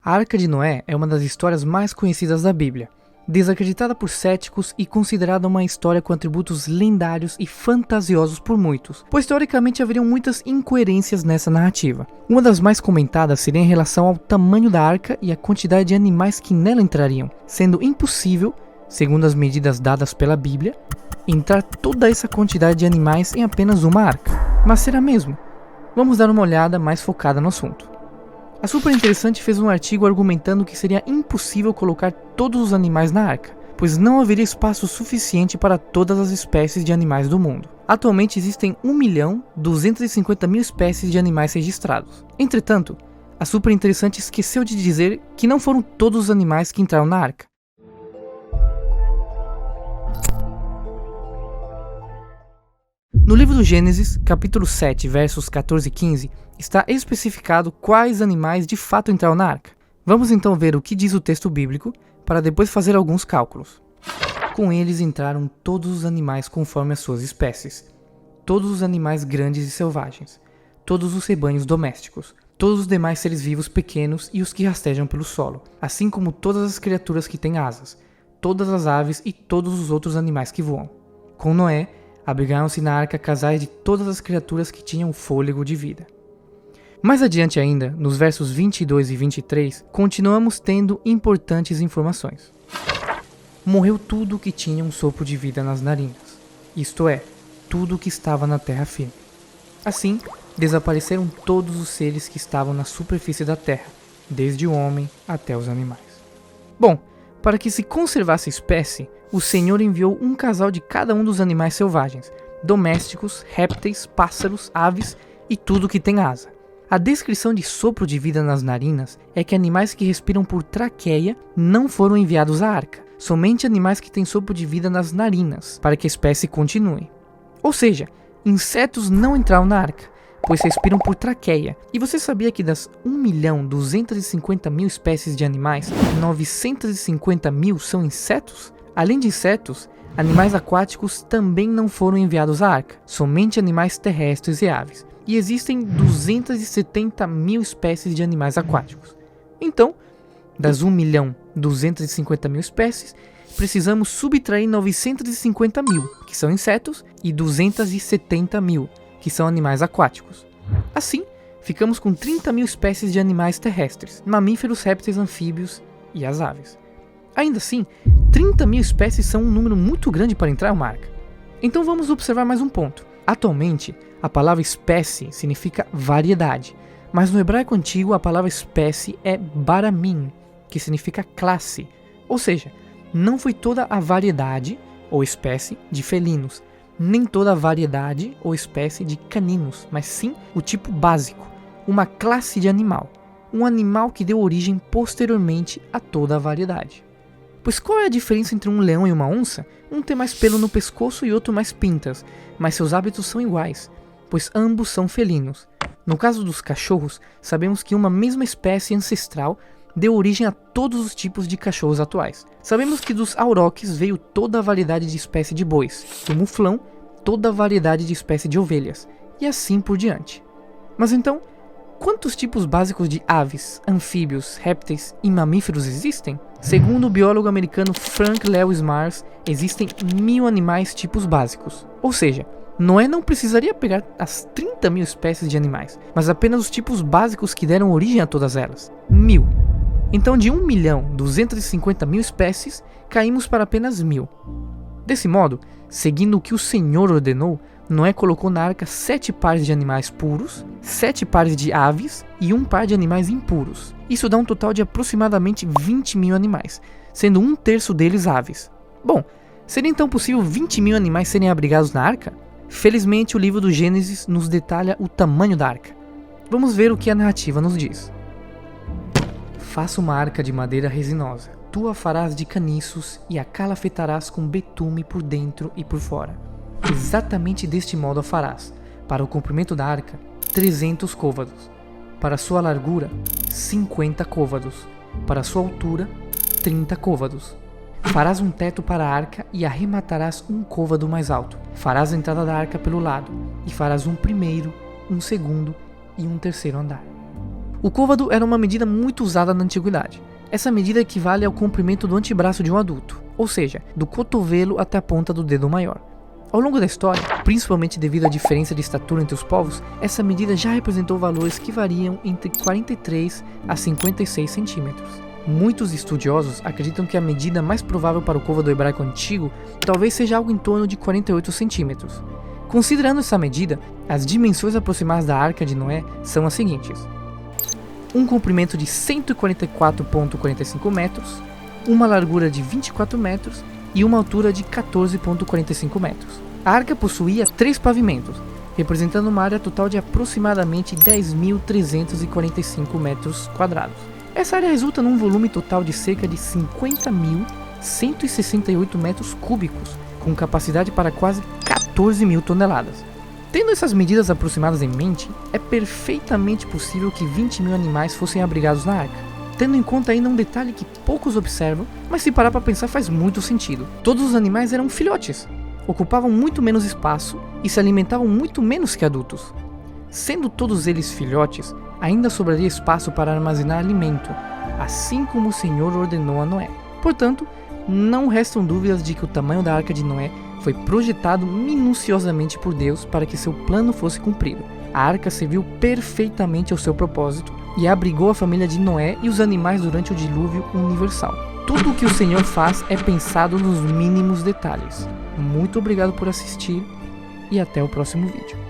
A Arca de Noé é uma das histórias mais conhecidas da Bíblia, desacreditada por céticos e considerada uma história com atributos lendários e fantasiosos por muitos, pois teoricamente haveriam muitas incoerências nessa narrativa. Uma das mais comentadas seria em relação ao tamanho da arca e a quantidade de animais que nela entrariam, sendo impossível, segundo as medidas dadas pela Bíblia, entrar toda essa quantidade de animais em apenas uma arca. Mas será mesmo? Vamos dar uma olhada mais focada no assunto. A Super Interessante fez um artigo argumentando que seria impossível colocar todos os animais na arca, pois não haveria espaço suficiente para todas as espécies de animais do mundo. Atualmente existem 1.250.000 espécies de animais registrados. Entretanto, a Super Interessante esqueceu de dizer que não foram todos os animais que entraram na arca. No livro do Gênesis, capítulo 7, versos 14 e 15, está especificado quais animais de fato entraram na arca. Vamos então ver o que diz o texto bíblico, para depois fazer alguns cálculos. Com eles entraram todos os animais conforme as suas espécies, todos os animais grandes e selvagens, todos os rebanhos domésticos, todos os demais seres vivos pequenos e os que rastejam pelo solo, assim como todas as criaturas que têm asas, todas as aves e todos os outros animais que voam. Com Noé, abrigaram-se na arca casais de todas as criaturas que tinham fôlego de vida. Mais adiante ainda, nos versos 22 e 23, continuamos tendo importantes informações. Morreu tudo que tinha um sopro de vida nas narinas, isto é, tudo que estava na terra firme. Assim, desapareceram todos os seres que estavam na superfície da terra, desde o homem até os animais. Bom, para que se conservasse a espécie, o Senhor enviou um casal de cada um dos animais selvagens, domésticos, répteis, pássaros, aves e tudo que tem asa. A descrição de sopro de vida nas narinas é que animais que respiram por traqueia não foram enviados à arca, somente animais que têm sopro de vida nas narinas, para que a espécie continue. Ou seja, insetos não entraram na arca, pois respiram por traqueia. E você sabia que das 1.250.000 espécies de animais, 950.000 são insetos? Além de insetos, animais aquáticos também não foram enviados à arca, somente animais terrestres e aves. E existem 270.000 espécies de animais aquáticos. Então, das 1.250.000 espécies, precisamos subtrair 950.000, que são insetos, e 270.000, que são animais aquáticos. Assim, ficamos com 30.000 espécies de animais terrestres, mamíferos, répteis, anfíbios e as aves. Ainda assim, 30.000 espécies são um número muito grande para entrar em uma arca. Então vamos observar mais um ponto. Atualmente, a palavra espécie significa variedade, mas no hebraico antigo a palavra espécie é baramim, que significa classe, ou seja, não foi toda a variedade ou espécie de felinos, nem toda a variedade ou espécie de caninos, mas sim o tipo básico, uma classe de animal, um animal que deu origem posteriormente a toda a variedade. Pois qual é a diferença entre um leão e uma onça? Um tem mais pelo no pescoço e outro mais pintas, mas seus hábitos são iguais, pois ambos são felinos. No caso dos cachorros, sabemos que uma mesma espécie ancestral deu origem a todos os tipos de cachorros atuais. Sabemos que dos auroques veio toda a variedade de espécie de bois, do muflão, toda a variedade de espécie de ovelhas, e assim por diante. Mas então, quantos tipos básicos de aves, anfíbios, répteis e mamíferos existem? Segundo o biólogo americano Frank Lewis Mars, existem 1.000 animais tipos básicos. Ou seja, Noé não precisaria pegar as 30.000 espécies de animais, mas apenas os tipos básicos que deram origem a todas elas. 1.000. Então de 1.250.000 espécies, caímos para apenas 1.000. Desse modo, seguindo o que o Senhor ordenou, Noé colocou na arca 7 pares de animais puros, 7 pares de aves e 1 par de animais impuros. Isso dá um total de aproximadamente 20.000 animais, sendo 1/3 deles aves. Bom, seria então possível 20.000 animais serem abrigados na arca? Felizmente o livro do Gênesis nos detalha o tamanho da arca. Vamos ver o que a narrativa nos diz. Faça uma arca de madeira resinosa. Tu a farás de caniços e a calafetarás com betume por dentro e por fora. Exatamente deste modo a farás. Para o comprimento da arca, 300 côvados. Para sua largura, 50 côvados. Para sua altura, 30 côvados. Farás um teto para a arca e arrematarás um côvado mais alto. Farás a entrada da arca pelo lado, e farás um primeiro, um segundo e um terceiro andar. O côvado era uma medida muito usada na antiguidade. Essa medida equivale ao comprimento do antebraço de um adulto, ou seja, do cotovelo até a ponta do dedo maior. Ao longo da história, principalmente devido à diferença de estatura entre os povos, essa medida já representou valores que variam entre 43 a 56 centímetros. Muitos estudiosos acreditam que a medida mais provável para o côvado hebraico antigo talvez seja algo em torno de 48 centímetros. Considerando essa medida, as dimensões aproximadas da Arca de Noé são as seguintes: um comprimento de 144,45 metros, uma largura de 24 metros e uma altura de 14,45 metros. A arca possuía 3 pavimentos, representando uma área total de aproximadamente 10.345 metros quadrados. Essa área resulta num volume total de cerca de 50.168 metros cúbicos, com capacidade para quase 14.000 toneladas. Tendo essas medidas aproximadas em mente, é perfeitamente possível que 20.000 animais fossem abrigados na arca. Tendo em conta ainda um detalhe que poucos observam, mas se parar para pensar faz muito sentido. Todos os animais eram filhotes, ocupavam muito menos espaço e se alimentavam muito menos que adultos. Sendo todos eles filhotes, ainda sobraria espaço para armazenar alimento, assim como o Senhor ordenou a Noé. Portanto, não restam dúvidas de que o tamanho da Arca de Noé foi projetado minuciosamente por Deus para que seu plano fosse cumprido. A arca serviu perfeitamente ao seu propósito e abrigou a família de Noé e os animais durante o dilúvio universal. Tudo o que o Senhor faz é pensado nos mínimos detalhes. Muito obrigado por assistir e até o próximo vídeo.